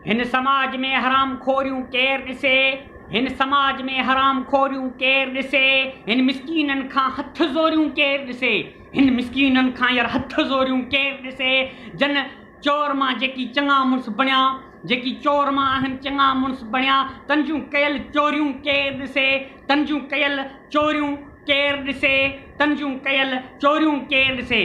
हिन समाज में हराम खोरियूं केर ॾिसे, हिन समाज में हराम खोरियूं केर ॾिसे, हिन मिसकीननि खां हथ ज़ोरियूं केर ॾिसे, हिन मिसकीननि खां यार हथ ज़ोरियूं केर ॾिसे। जन चोर मां जेकी चङा मुड़ुस बणिया, जेकी चोर मां आहिनि चङा मुड़ुस बणिया, तंजूं कयल चोरियूं केर ॾिसे, तंजूं कयल चोरियूं केर ॾिसे, तंजूं कयल चोरियूं केर ॾिसे।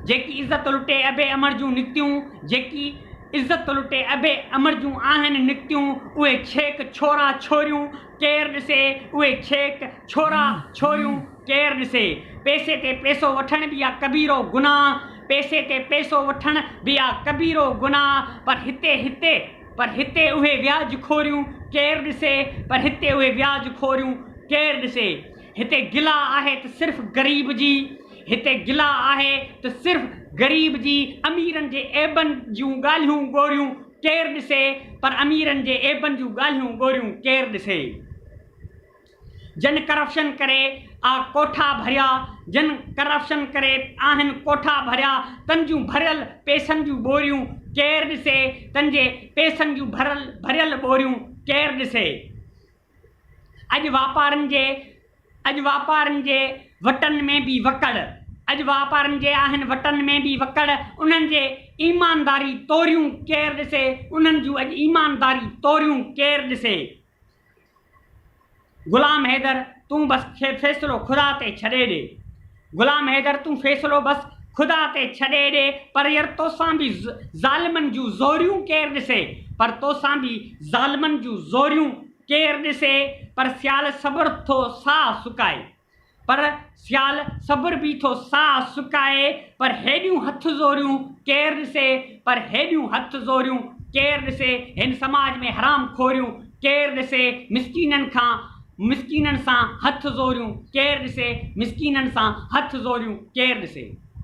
जेकी इज़त लुटे अबे अमर जूं निकितियूं, जेकी इज़त लुटे अबे अमर जूं आहिनि निकितियूं, उहे छेक छोरा छोरियूं केर ॾिसे, उहे छेक छोरा छोरियूं केर ॾिसे। पैसे ते पैसो वठण बि आहे कबीरो गुनाह, पैसे ते पैसो वठण बि आहे कबीरो गुनाह, पर हिते उहे व्याज खोरियूं केर ॾिसे, पर हिते उहे व्याज खोरियूं केर ॾिसे। हिते गिला आहे त सिर्फ़ु ग़रीब जी, हिते गिला आहे त सिर्फ़ु ग़रीब जी। अमीरनि जे ऐबनि जूं ॻाल्हियूं ॻोरियूं केर ॾिसे, पर अमीरनि जे ऐबनि जूं ॻाल्हियूं ॻोरियूं केर ॾिसे। जन करप्शन करे आ कोठा भरिया, जन करप्शन करे आहिनि कोठा भरिया, तंजूं भरियल पैसनि जूं ॿोरियूं केर ॾिसे, तंहिंजे पैसनि जूं भरियल ॿोरियूं केर ॾिसे। अॼु वापारनि जे वटनि में बि वकड़, अॼु वापारनि जे आहिनि वटनि में बि वकड़, उन्हनि जे ईमानदारी तोरियूं केर ॾिसे, उन्हनि जूं अॼु ईमानदारी तोरियूं केर ॾिसे। गुलाम हैदर तूं बसि फ़ैसिलो ख़ुदा ते छॾे ॾे, गुलाम हैदर तूं फ़ैसिलो बसि ख़ुदा ते छॾे ॾे, पर यार तोसां बि ज़ालिमनि जूं ज़ोरियूं केर ॾिसे, पर तोसां बि ज़ालिमनि जूं ज़ोरियूं केर ॾिसे। पर सियाल सब्र थो साह सुकाए, पर सियाल सब्र बि थो साह सुकाए, पर हेॾियूं हथ ज़ोरियूं केर ॾिसे, पर हेॾियूं हथ ज़ोरियूं केर ॾिसे। हिन समाज में हराम खोरियूं केर ॾिसे, मिसकीननि सां हथ ज़ोरियूं केर ॾिसे, मिसकीननि सां हथ ज़ोरियूं केर ॾिसे।